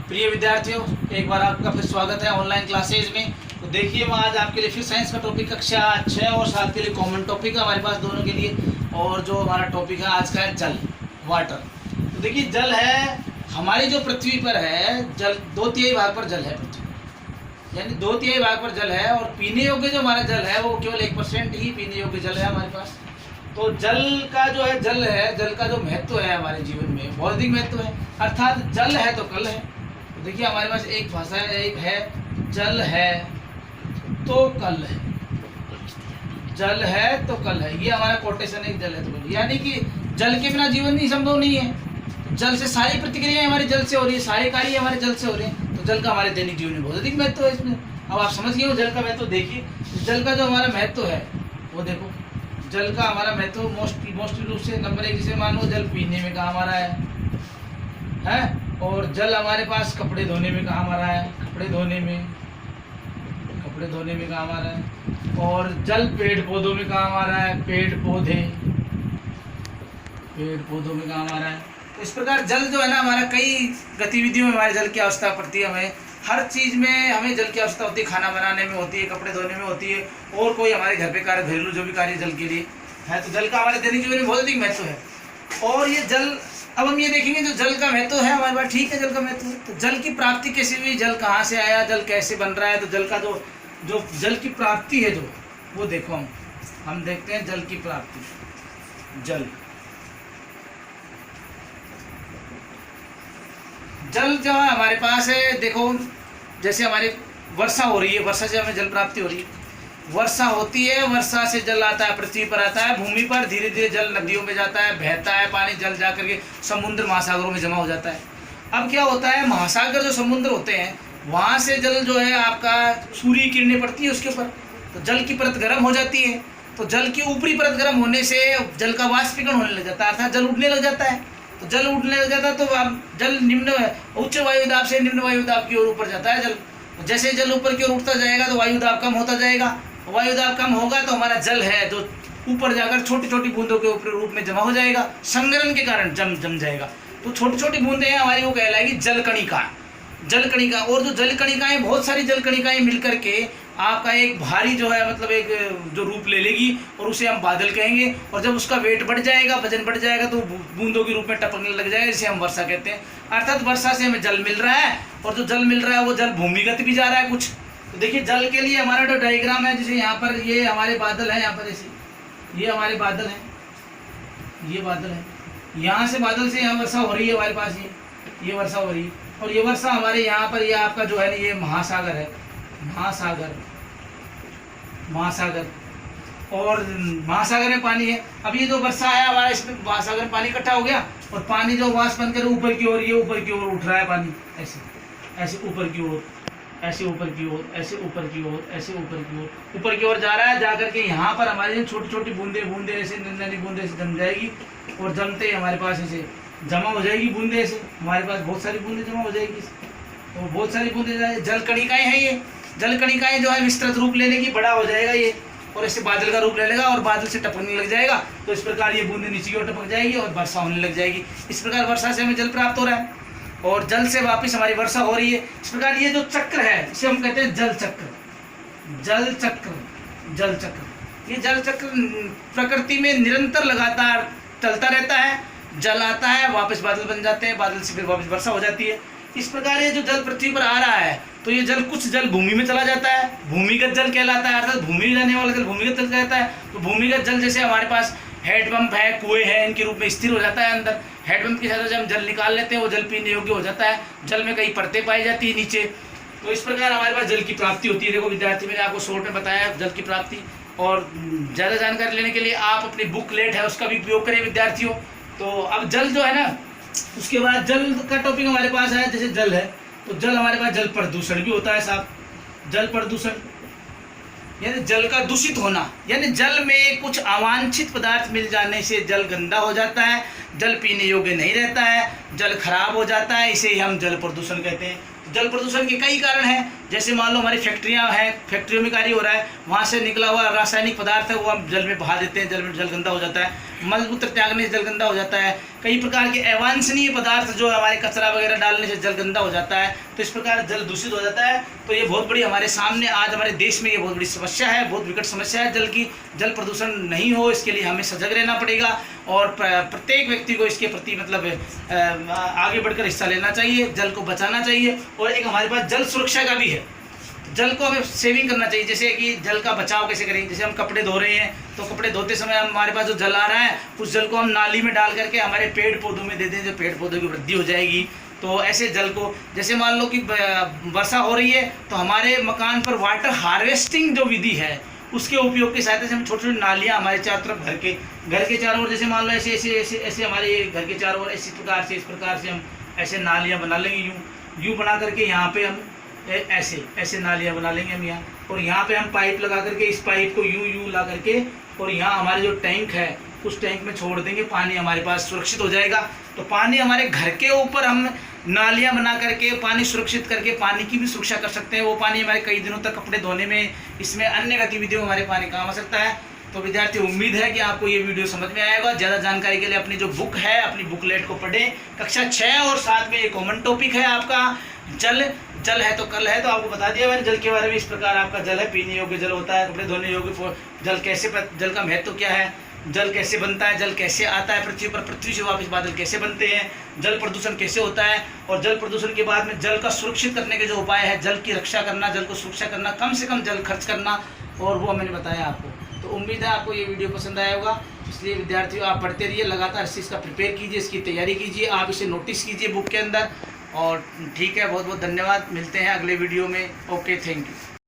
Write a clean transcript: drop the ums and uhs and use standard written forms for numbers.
प्रिय विद्यार्थियों, एक बार आपका फिर स्वागत है ऑनलाइन क्लासेज में। तो देखिए, मैं आज आपके लिए फिर साइंस का टॉपिक कक्षा 6 और 7 के लिए कॉमन टॉपिक है हमारे पास दोनों के लिए। और जो हमारा टॉपिक है आज का है जल, वाटर। तो देखिए, जल है हमारी जो पृथ्वी पर है, जल 2/3 भाग पर जल है पृथ्वी, यानी 2/3 भाग पर जल है। और पीने योग्य जो हमारा जल है वो केवल 1% ही पीने योग्य जल है हमारे पास। तो जल का जो है, जल का जो महत्व है हमारे जीवन में बहुत अधिक महत्व है। अर्थात जल है तो कल है। तो देखिए, हमारे पास एक भाषा है, एक है जल है तो कल है, जल है तो कल है। ये हमारा कोटेशन है, जल है तो कल, यानी कि जल के बिना जीवन नहीं संभव नहीं है। जल से सारी प्रतिक्रियाएं हमारे जल से हो रही है, सारे कार्य हमारे जल से हो रहे हैं। तो जल का हमारे दैनिक जीवन में बहुत अधिक महत्व है इसमें। अब आप समझ गए हो जल का महत्व। देखिए, जल का जो हमारा महत्व है वो देखो, जल का हमारा महत्व मोस्ट रूप से नंबर 1, जिसे मानो जल पीने में काम आ रहा है। और जल हमारे पास कपड़े धोने में काम आ रहा है, कपड़े धोने में काम आ रहा है। और जल पेड़ पौधों में काम आ रहा है, पेड़ पौधों में काम आ रहा है। तो इस प्रकार जल जो है ना, हमारा कई गतिविधियों में हमारे जल की आवश्यकता पड़ती है। हमें हर चीज़ में हमें जल की आवश्यकता होती है। खाना बनाने में होती है, कपड़े धोने में होती है, और कोई हमारे घर पे कार्य, घरेलू जो भी कार्य जल के लिए है। तो जल का हमारे दैनिक जीवन में बहुत अधिक महत्व है। और ये जल, अब हम ये देखेंगे जो जल का महत्व है हमारे पास, ठीक है, जल का महत्व है। तो जल की प्राप्ति कैसे हुई, जल कहाँ से आया, जल कैसे बन रहा है। तो जल का जो जल की प्राप्ति है जो, वो देखो हम देखते हैं जल की प्राप्ति। जल जो है हमारे पास है, देखो जैसे हमारी वर्षा हो रही है, वर्षा से हमें जल प्राप्ति हो रही है। वर्षा होती है, वर्षा से जल आता है, पृथ्वी पर आता है, भूमि पर धीरे धीरे जल नदियों में जाता है, बहता है पानी, जल जा करके समुद्र महासागरों में जमा हो जाता है। अब क्या होता है, महासागर जो समुद्र होते हैं वहाँ से जल जो है आपका सूर्य किरणें पड़ती है उसके ऊपर, तो जल की परत गर्म हो जाती है। तो जल की ऊपरी परत गर्म होने से जल का वाष्पीकरण होने लग जाता है, अर्थात जल उड़ने लग जाता है। तो जल उड़ने लग जाता है तो अब जल उच्च वायुदाब से निम्न वायुदाब की ओर ऊपर जाता है जल। जैसे जल ऊपर की ओर उठता जाएगा तो वायुदाब कम होता जाएगा, वायुदाब कम होगा तो हमारा जल है जो ऊपर जाकर छोटी छोटी बूंदों के ऊपर रूप में जमा हो जाएगा, संघनन के कारण जम जाएगा। तो छोटी छोटी बूंदें हैं हमारी, वो कहलाएगी जल कणिका। और जो जल कणिकाएं, बहुत सारी जल कणिकाएं मिलकर के आपका एक भारी जो है, मतलब एक जो रूप ले लेगी, और उसे हम बादल कहेंगे। और जब उसका वेट बढ़ जाएगा, वजन बढ़ जाएगा, तो बूंदों के रूप में टपकने लग जाएगा, जिसे हम वर्षा कहते हैं। अर्थात वर्षा से हमें जल मिल रहा है, और जो जल मिल रहा है वो जल भूमिगत भी जा रहा है कुछ। तो देखिए, जल के लिए हमारा जो डायग्राम है, जैसे यहाँ पर ये हमारे बादल हैं, यहाँ पर ऐसे ये हमारे बादल हैं, ये बादल है, यहाँ से बादल से यहाँ वर्षा हो रही है हमारे पास, ये वर्षा हो रही है। और ये वर्षा हमारे यहाँ पर, ये आपका जो है ना, ये महासागर है, महासागर और महासागर में पानी है। अब ये जो वर्षा है हमारा, इसमें महासागर में पानी इकट्ठा हो गया, और पानी जो वाष्प बनकर ऊपर की ओर, ये ऊपर की ओर उठ रहा है पानी, ऐसे ऊपर की ओर, ऐसे ऊपर की ओर, ऐसे ऊपर की ओर, ऐसे ऊपर की ओर जा रहा है। जाकर के यहाँ पर हमारी छोटी छोटी बूंदे ऐसे नन्ही बूंदे ऐसे जम जाएगी, और जमते ही हमारे पास ऐसे जमा हो जाएगी बूंदे, ऐसे हमारे पास बहुत सारी बूंदे जमा हो जाएगी। तो बहुत सारी बूंदे जल कणिकाएं हैं। ये जल कणिकाएं जो है विस्तृत रूप ले लेगी, बड़ा हो जाएगा ये, और ऐसे बादल का रूप ले लेगा, और बादल से टपकने लग जाएगा। तो इस प्रकार ये बूंदे नीचे की ओर टपक जाएगी और वर्षा होने लग जाएगी। इस प्रकार वर्षा से हमें जल प्राप्त हो रहा है, और जल से वापस हमारी वर्षा हो रही है। इस प्रकार ये जो चक्र है, इसे हम कहते हैं जल चक्र। ये जल चक्र प्रकृति में निरंतर लगातार चलता रहता है। जल आता है, वापस बादल बन जाते हैं, बादल से फिर वापस वर्षा हो जाती है। इस प्रकार ये जो जल पृथ्वी पर आ रहा है, तो ये जल, कुछ जल भूमि में चला जाता है, भूमिगत जल कहलाता है, अर्थात भूमि में रहने वाला जल भूमिगत जल कहलाता है। तो भूमिगत जल जैसे हमारे पास हैंडपंप है, कुएं हैं, इनके रूप में स्थिर हो जाता है अंदर। हैंडपंप की सहायता से हम जल निकाल लेते हैं, वो जल पीने योग्य हो जाता है। जल में कई परतें पाई जाती है नीचे। तो इस प्रकार हमारे पास जल की प्राप्ति होती है। देखो विद्यार्थी, मैंने आपको शॉर्ट में बताया जल की प्राप्ति। और ज़्यादा जानकारी लेने के लिए आप अपनी बुकलेट है उसका भी उपयोग करें विद्यार्थियों। तो अब जल जो है ना, उसके बाद जल का टॉपिक हमारे पास है। जैसे जल है, तो जल हमारे पास, जल प्रदूषण भी होता है साहब। जल प्रदूषण यानी जल का दूषित होना, यानी जल में कुछ अवांछित पदार्थ मिल जाने से जल गंदा हो जाता है, जल पीने योग्य नहीं रहता है। जल खराब हो जाता है, इसे ही हम जल प्रदूषण कहते हैं। जल प्रदूषण के कई कारण हैं, जैसे मान लो हमारी फैक्ट्रियां हैं, फैक्ट्रियों में कार्य हो रहा है, वहाँ से निकला हुआ रासायनिक पदार्थ है वो हम जल में बहा देते हैं, जल में जल गंदा हो जाता है। मलमूत्र त्यागने से जल गंदा हो जाता है। कई प्रकार के अवांछनीय पदार्थ जो हमारे कचरा वगैरह डालने से जल गंदा हो जाता है, तो इस प्रकार जल दूषित हो जाता है। तो ये बहुत बड़ी हमारे सामने आज हमारे देश में ये बहुत बड़ी समस्या है, बहुत विकट समस्या है जल की। जल प्रदूषण नहीं हो इसके लिए हमें सजग रहना पड़ेगा और प्रत्येक व्यक्ति को इसके प्रति मतलब आगे बढ़कर हिस्सा लेना चाहिए, जल को बचाना चाहिए। और एक हमारे पास जल सुरक्षा का भी है, जल को हमें सेविंग करना चाहिए। जैसे कि जल का बचाव कैसे करें, जैसे हम कपड़े धो रहे हैं तो कपड़े धोते समय हमारे पास जो जल आ रहा है उस जल को हम नाली में डाल करके हमारे पेड़ पौधों में दे दें, जो पेड़ पौधों की वृद्धि हो जाएगी। तो ऐसे जल को, जैसे मान लो कि वर्षा हो रही है तो हमारे मकान पर वाटर हार्वेस्टिंग जो विधि है उसके उपयोग की सहायता से हम छोटी छोटी नालियाँ हमारे चारों तरफ घर के चारों ओर, जैसे मान लो ऐसे ऐसे ऐसे ऐसे हमारे घर के चारों ओर इस प्रकार से हम ऐसे नालियाँ बना लेंगे, यूँ बना करके यहाँ पे हम ऐसे नालियाँ बना लेंगे हम यहाँ, और यहाँ पे हम पाइप लगा करके इस पाइप को यूँ ला करके और यहाँ हमारे जो टैंक है उस टैंक में छोड़ देंगे, पानी हमारे पास सुरक्षित हो जाएगा। तो पानी हमारे घर के ऊपर हम नालियाँ बना करके पानी सुरक्षित करके पानी की भी सुरक्षा कर सकते हैं। वो पानी हमारे कई दिनों तक कपड़े धोने में, इसमें अन्य गतिविधियों में हमारे पानी काम आ सकता है। तो विद्यार्थी, उम्मीद है कि आपको ये वीडियो समझ में आएगा। ज़्यादा जानकारी के लिए अपनी जो बुक है, अपनी बुकलेट को पढ़ें। कक्षा 6 और 7 में एक कॉमन टॉपिक है आपका जल है तो कल है, तो आपको बता दिया मैंने जल के बारे में। इस प्रकार आपका जल है, पीने योग्य जल होता है, कपड़े धोने योग्य जल कैसे, जल का महत्व क्या है, जल कैसे बनता है, जल कैसे आता है पृथ्वी पर, पृथ्वी से वापस बादल कैसे बनते हैं, जल प्रदूषण कैसे होता है, और जल प्रदूषण के बाद में जल का सुरक्षित करने के जो उपाय है, जल की रक्षा करना, जल को सुरक्षा करना, कम से कम जल खर्च करना, और वो मैंने बताया आपको। तो उम्मीद है आपको ये वीडियो पसंद आया होगा। इसलिए विद्यार्थियों, आप पढ़ते रहिए, लगातार इस चीज़ का प्रिपेयर कीजिए, इसकी तैयारी कीजिए, आप इसे नोटिस कीजिए बुक के अंदर। और ठीक है, बहुत बहुत धन्यवाद, मिलते हैं अगले वीडियो में। Okay, thank you.